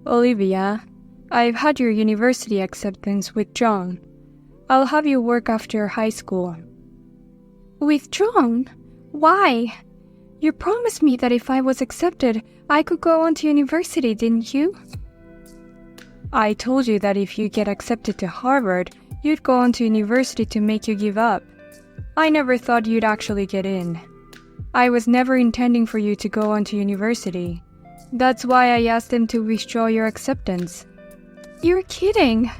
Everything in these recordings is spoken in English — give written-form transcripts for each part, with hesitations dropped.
Olivia, I've had your university acceptance withdrawn. I'll have you work after high school. Withdrawn? Why? You promised me that if I was accepted, I could go on to university, didn't you? I told you that if you get accepted to Harvard, you'd go on to university to make you give up. I never thought you'd actually get in. I was never intending for you to go on to university. That's why I asked them to withdraw your acceptance. You're kidding.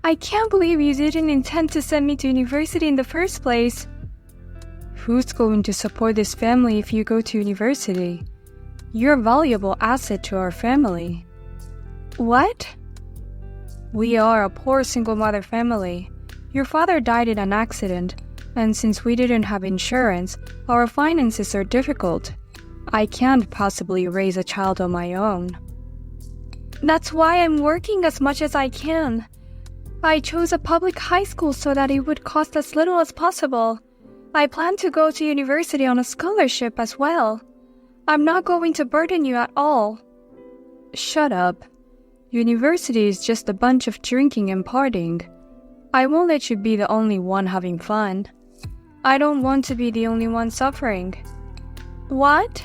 I can't believe you didn't intend to send me to university in the first place. Who's going to support this family if you go to university? You're a valuable asset to our family. What? We are a poor single mother family. Your father died in an accident, and since we didn't have insurance, our finances are difficult. I can't possibly raise a child on my own. That's why I'm working as much as I can. I chose a public high school so that it would cost as little as possible. I plan to go to university on a scholarship as well. I'm not going to burden you at all. Shut up. University is just a bunch of drinking and partying. I won't let you be the only one having fun. I don't want to be the only one suffering. What?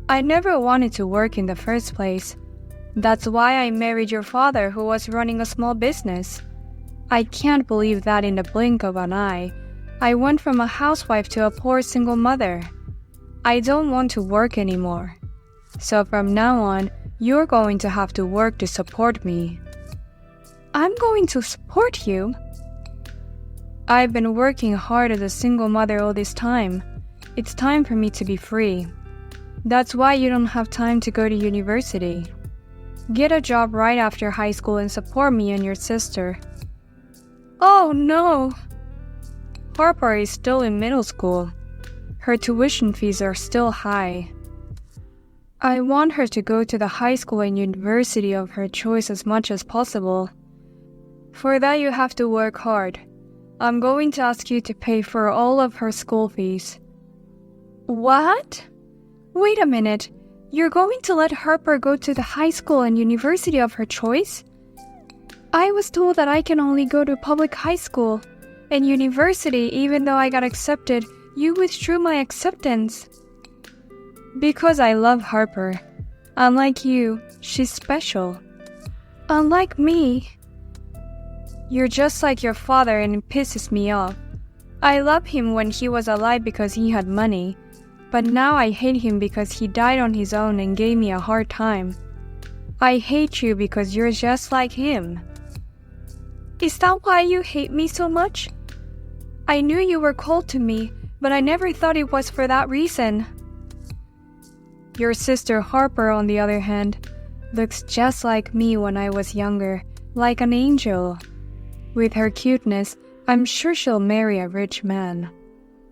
I never wanted to work in the first place. That's why I married your father, who was running a small business. I can't believe that in the blink of an eye, I went from a housewife to a poor single mother. I don't want to work anymore. So from now on, you're going to have to work to support me. I'm going to support you? I've been working hard as a single mother all this time. It's time for me to be free. That's why you don't have time to go to university. Get a job right after high school and support me and your sister. Oh no! Harper is still in middle school. Her tuition fees are still high. I want her to go to the high school and university of her choice as much as possible. For that, you have to work hard. I'm going to ask you to pay for all of her school fees. What? Wait a minute. You're going to let Harper go to the high school and university of her choice? I was told that I can only go to public high school and university. Even though I got accepted, you withdrew my acceptance. Because I love Harper. Unlike you, she's special. Unlike me. You're just like your father and it pisses me off. I loved him when he was alive because he had money, but now I hate him because he died on his own and gave me a hard time. I hate you because you're just like him. Is that why you hate me so much? I knew you were cold to me, but I never thought it was for that reason. Your sister Harper, on the other hand, looks just like me when I was younger, like an angel. With her cuteness, I'm sure she'll marry a rich man.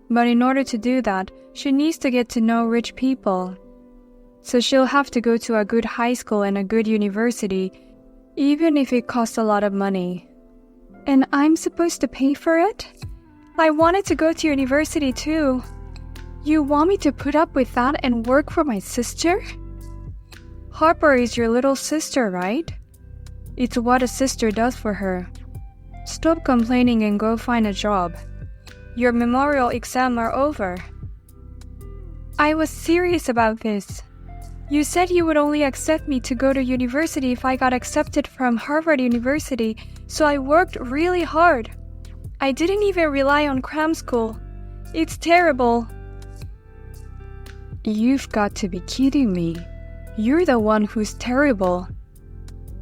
But in order to do that, she needs to get to know rich people. So she'll have to go to a good high school and a good university, even if it costs a lot of money. And I'm supposed to pay for it? I wanted to go to university too. You want me to put up with that and work for my sister? Harper is your little sister, right? It's what a sister does for her. Stop complaining and go find a job. Your memorial exams are over. I was serious about this. You said you would only accept me to go to university if I got accepted from Harvard University, so I worked really hard. I didn't even rely on cram school. It's terrible. You've got to be kidding me. You're the one who's terrible.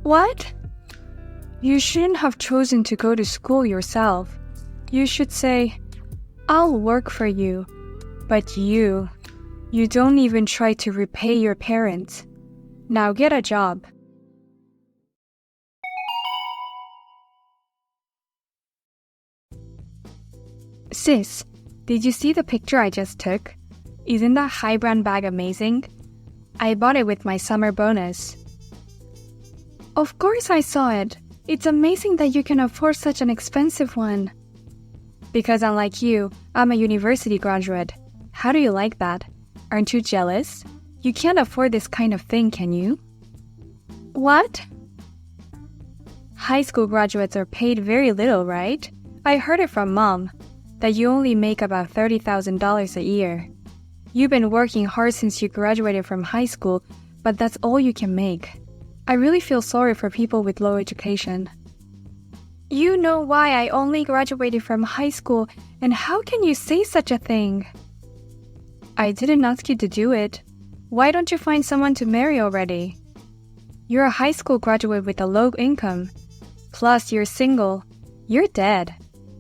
What? You shouldn't have chosen to go to school yourself. You should say, I'll work for you. But you don't even try to repay your parents. Now get a job. Sis, did you see the picture I just took? Isn't that high brand bag amazing? I bought it with my summer bonus. Of course I saw it. It's amazing that you can afford such an expensive one. Because unlike you, I'm a university graduate. How do you like that? Aren't you jealous? You can't afford this kind of thing, can you? What? High school graduates are paid very little, right? I heard it from Mom, that you only make about $30,000 a year. You've been working hard since you graduated from high school, but that's all you can make. I really feel sorry for people with low education. You know why I only graduated from high school, and how can you say such a thing? I didn't ask you to do it. Why don't you find someone to marry already? You're a high school graduate with a low income. Plus, you're single. You're dead.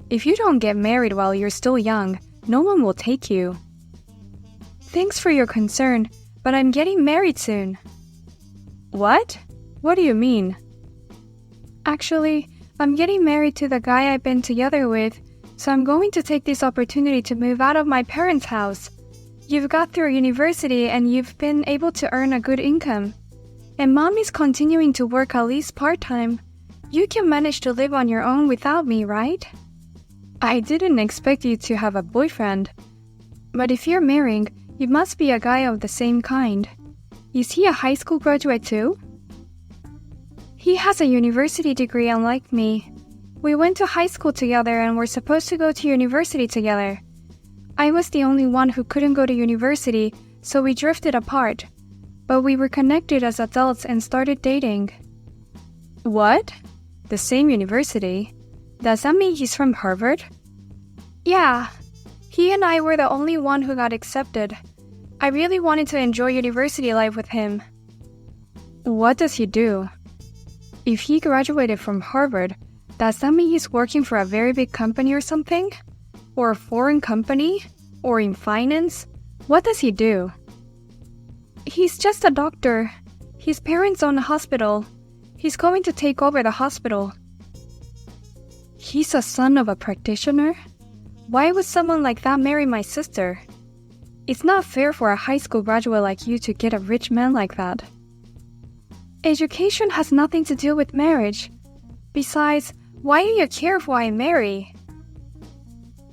If you don't get married while you're still young, no one will take you. Thanks for your concern, but I'm getting married soon. What? What do you mean? Actually, I'm getting married to the guy I've been together with, so I'm going to take this opportunity to move out of my parents' house. You've got through university and you've been able to earn a good income. And Mom is continuing to work at least part-time. You can manage to live on your own without me, right? I didn't expect you to have a boyfriend. But if you're marrying, it must be a guy of the same kind. Is he a high school graduate too? He has a university degree unlike me. We went to high school together and were supposed to go to university together. I was the only one who couldn't go to university, so we drifted apart. But we were connected as adults and started dating. What? The same university? Does that mean he's from Harvard? Yeah. He and I were the only one who got accepted. I really wanted to enjoy university life with him. What does he do? If he graduated from Harvard, does that mean he's working for a very big company or something? Or a foreign company? Or in finance? What does he do? He's just a doctor. His parents own a hospital. He's going to take over the hospital. He's a son of a practitioner? Why would someone like that marry my sister? It's not fair for a high school graduate like you to get a rich man like that. Education has nothing to do with marriage. Besides, why do you care if I marry?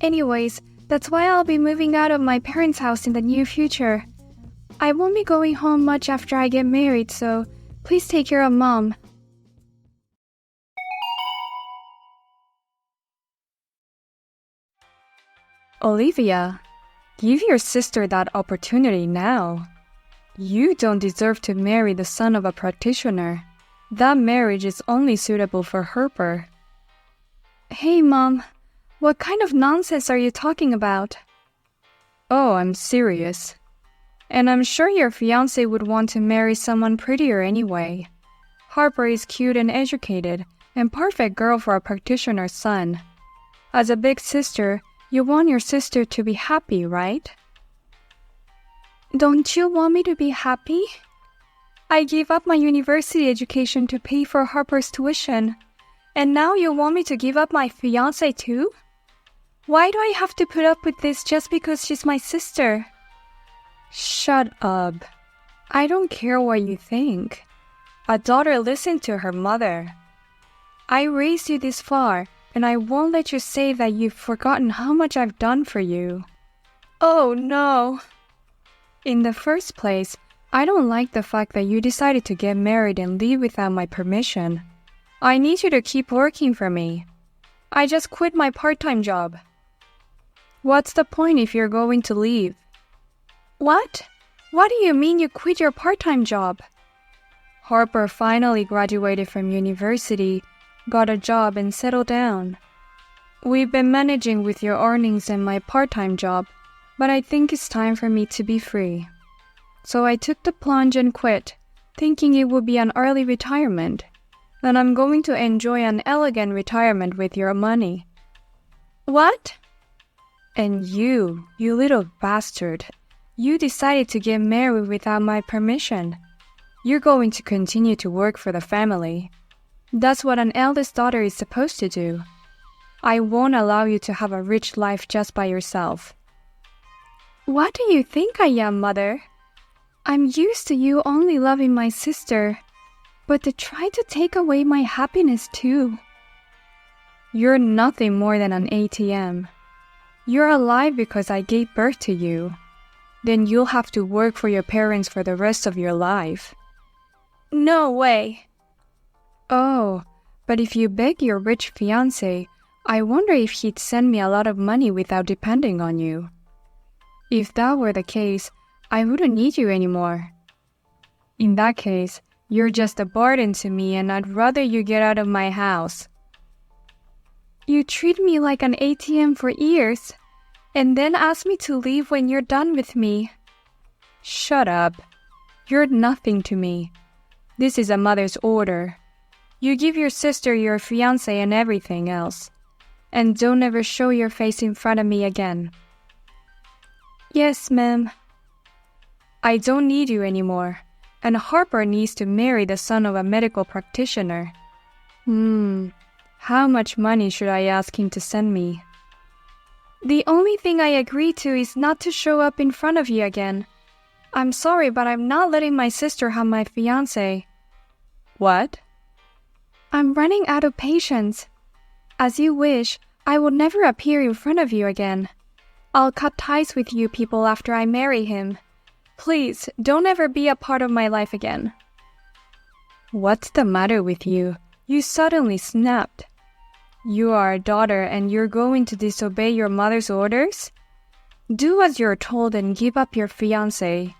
Anyways, that's why I'll be moving out of my parents' house in the near future. I won't be going home much after I get married, so please take care of Mom. Olivia, give your sister that opportunity now. You don't deserve to marry the son of a practitioner. That marriage is only suitable for Harper. Hey, Mom. What kind of nonsense are you talking about? Oh, I'm serious. And I'm sure your fiance would want to marry someone prettier anyway. Harper is cute and educated, and perfect girl for a practitioner's son. As a big sister, you want your sister to be happy, right? Don't you want me to be happy? I gave up my university education to pay for Harper's tuition. And now you want me to give up my fiancé too? Why do I have to put up with this just because she's my sister? Shut up. I don't care what you think. A daughter listens to her mother. I raised you this far, and I won't let you say that you've forgotten how much I've done for you. Oh no. In the first place, I don't like the fact that you decided to get married and leave without my permission. I need you to keep working for me. I just quit my part-time job. What's the point if you're going to leave? What? What do you mean you quit your part-time job? Harper finally graduated from university, got a job and settled down. We've been managing with your earnings and my part-time job, but I think it's time for me to be free. So I took the plunge and quit, thinking it would be an early retirement. Then I'm going to enjoy an elegant retirement with your money. What? And you little bastard, you decided to get married without my permission. You're going to continue to work for the family. That's what an eldest daughter is supposed to do. I won't allow you to have a rich life just by yourself. What do you think I am, Mother? I'm used to you only loving my sister, but to try to take away my happiness too. You're nothing more than an ATM. You're alive because I gave birth to you. Then you'll have to work for your parents for the rest of your life. No way. Oh, but if you beg your rich fiancé, I wonder if he'd send me a lot of money without depending on you. If that were the case, I wouldn't need you anymore. In that case, you're just a burden to me and I'd rather you get out of my house. You treat me like an ATM for years, and then ask me to leave when you're done with me. Shut up. You're nothing to me. This is a mother's order. You give your sister your fiancé and everything else. And don't ever show your face in front of me again. Yes, ma'am. I don't need you anymore, and Harper needs to marry the son of a medical practitioner. How much money should I ask him to send me? The only thing I agree to is not to show up in front of you again. I'm sorry, but I'm not letting my sister have my fiancé. What? I'm running out of patience. As you wish, I will never appear in front of you again. I'll cut ties with you people after I marry him. Please, don't ever be a part of my life again. What's the matter with you? You suddenly snapped. You are a daughter and you're going to disobey your mother's orders? Do as you're told and give up your fiancé.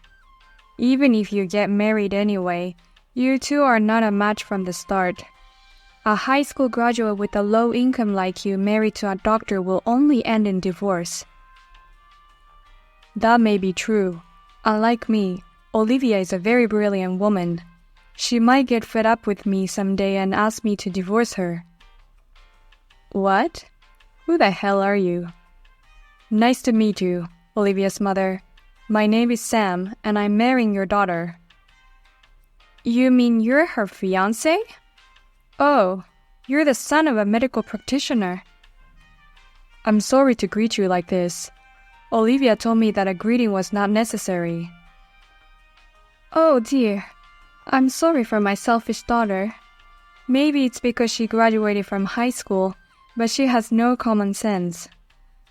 Even if you get married anyway, you two are not a match from the start. A high school graduate with a low income like you married to a doctor will only end in divorce. That may be true. Unlike me, Olivia is a very brilliant woman. She might get fed up with me someday and ask me to divorce her. What? Who the hell are you? Nice to meet you, Olivia's mother. My name is Sam, and I'm marrying your daughter. You mean you're her fiancé? Oh, you're the son of a medical practitioner. I'm sorry to greet you like this. Olivia told me that a greeting was not necessary. Oh dear, I'm sorry for my selfish daughter. Maybe it's because she graduated from high school, but she has no common sense.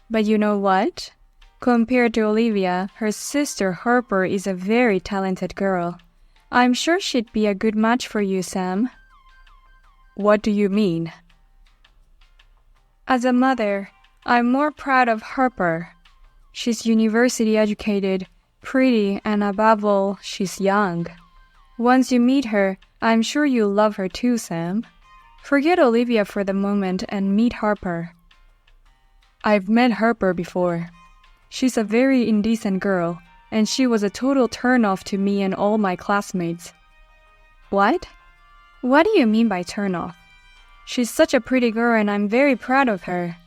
But you know what? Compared to Olivia, her sister Harper is a very talented girl. I'm sure she'd be a good match for you, Sam. What do you mean? As a mother, I'm more proud of Harper. She's university educated, pretty, and above all, she's young. Once you meet her, I'm sure you'll love her too, Sam. Forget Olivia for the moment and meet Harper. I've met Harper before. She's a very indecent girl, and she was a total turn-off to me and all my classmates. What? What do you mean by turn-off? She's such a pretty girl and I'm very proud of her.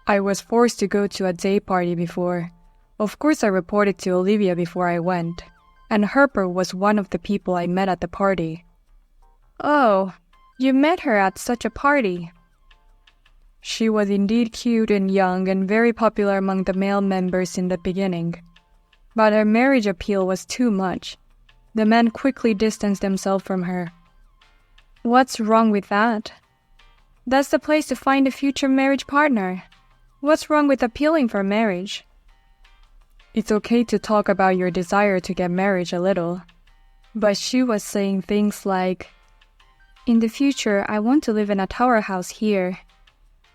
I was forced to go to a day party before. Of course I reported to Olivia before I went, and Harper was one of the people I met at the party. Oh, you met her at such a party. She was indeed cute and young and very popular among the male members in the beginning. But her marriage appeal was too much. The men quickly distanced themselves from her. What's wrong with that? That's the place to find a future marriage partner. What's wrong with appealing for marriage? It's okay to talk about your desire to get married a little. But she was saying things like, in the future, I want to live in a tower house here.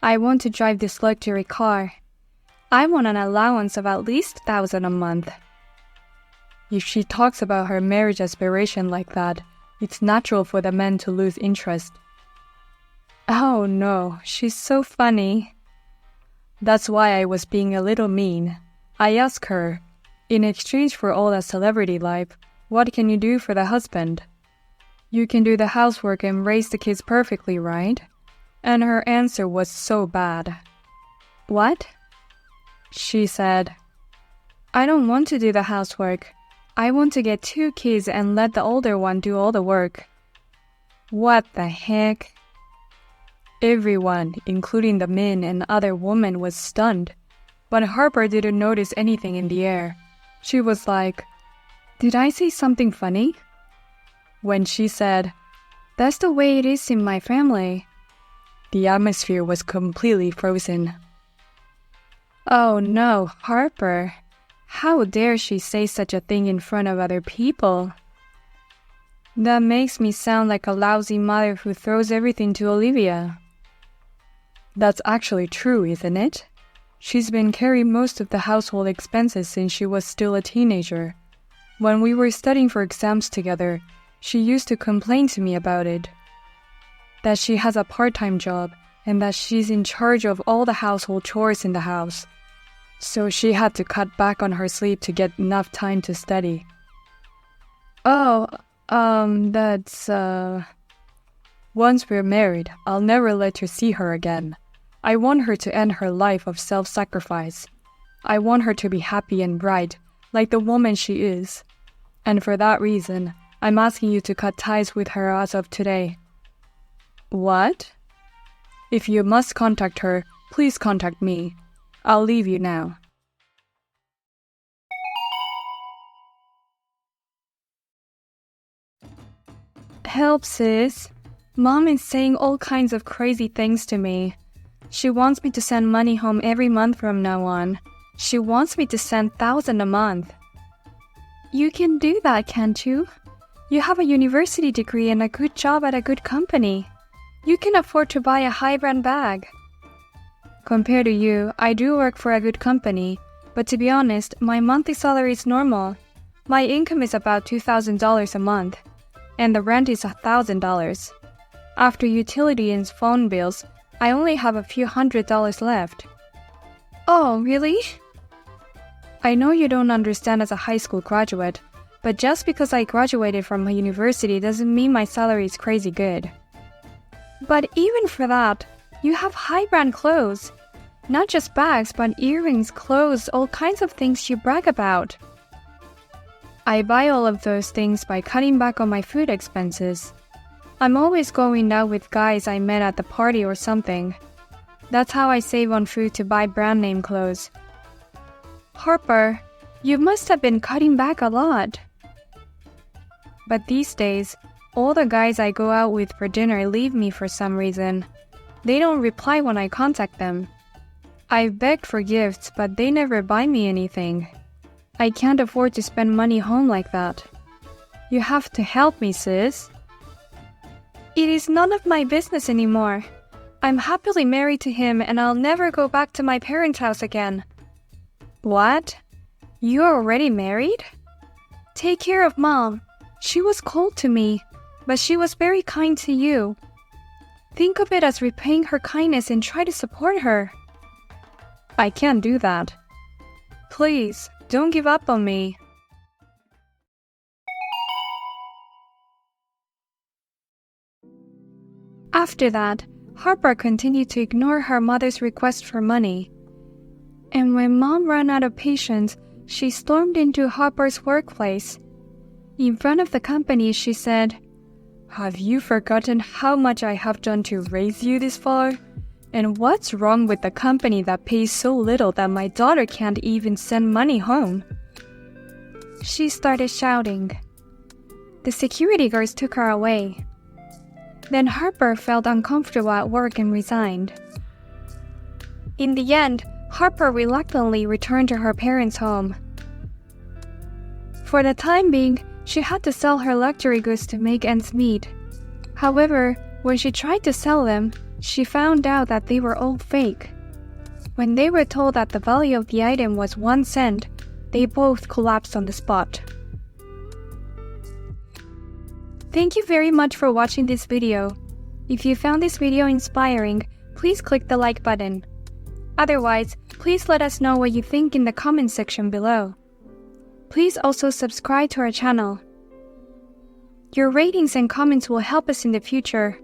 I want to drive this luxury car. I want an allowance of at least $1,000 a month. If she talks about her marriage aspiration like that, it's natural for the men to lose interest. Oh no, she's so funny. That's why I was being a little mean. I asked her, in exchange for all that celebrity life, what can you do for the husband? You can do the housework and raise the kids perfectly, right? And her answer was so bad. What? She said, I don't want to do the housework. I want to get 2 kids and let the older one do all the work. What the heck? Everyone, including the men and other women, was stunned. But Harper didn't notice anything in the air. She was like, did I say something funny? When she said, that's the way it is in my family, the atmosphere was completely frozen. Oh no, Harper. How dare she say such a thing in front of other people? That makes me sound like a lousy mother who throws everything to Olivia. That's actually true, isn't it? She's been carrying most of the household expenses since she was still a teenager. When we were studying for exams together, she used to complain to me about it. That she has a part-time job and that she's in charge of all the household chores in the house. So she had to cut back on her sleep to get enough time to study. That's. Once we're married, I'll never let her see her again. I want her to end her life of self-sacrifice. I want her to be happy and bright, like the woman she is. And for that reason, I'm asking you to cut ties with her as of today. What? If you must contact her, please contact me. I'll leave you now. Help, sis. Mom is saying all kinds of crazy things to me. She wants me to send money home every month from now on. She wants me to send $1,000 a month. You can do that, can't you? You have a university degree and a good job at a good company. You can afford to buy a high-brand bag. Compared to you, I do work for a good company, but to be honest, my monthly salary is normal. My income is about $2,000 a month, and the rent is $1,000. After utility and phone bills, I only have a few $100s left. Oh, really? I know you don't understand as a high school graduate, but just because I graduated from a university doesn't mean my salary is crazy good. But even for that, you have high-brand clothes. Not just bags, but earrings, clothes, all kinds of things you brag about. I buy all of those things by cutting back on my food expenses. I'm always going out with guys I met at the party or something. That's how I save on food to buy brand name clothes. Harper, you must have been cutting back a lot. But these days, all the guys I go out with for dinner leave me for some reason. They don't reply when I contact them. I've begged for gifts, but they never buy me anything. I can't afford to spend money home like that. You have to help me, sis. It is none of my business anymore. I'm happily married to him and I'll never go back to my parents' house again. What? You're already married? Take care of Mom. She was cold to me, but she was very kind to you. Think of it as repaying her kindness and try to support her. I can't do that. Please, don't give up on me. After that, Harper continued to ignore her mother's request for money. And when Mom ran out of patience, she stormed into Harper's workplace. In front of the company, she said, "Have you forgotten how much I have done to raise you this far? And what's wrong with the company that pays so little that my daughter can't even send money home?" She started shouting. The security guards took her away. Then Harper felt uncomfortable at work and resigned. In the end, Harper reluctantly returned to her parents' home. For the time being, she had to sell her luxury goods to make ends meet. However, when she tried to sell them, she found out that they were all fake. When they were told that the value of the item was 1 cent, they both collapsed on the spot. Thank you very much for watching this video. If you found this video inspiring, please click the like button. Otherwise, please let us know what you think in the comment section below. Please also subscribe to our channel. Your ratings and comments will help us in the future.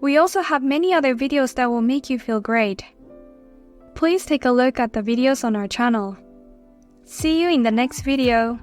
We also have many other videos that will make you feel great. Please take a look at the videos on our channel. See you in the next video.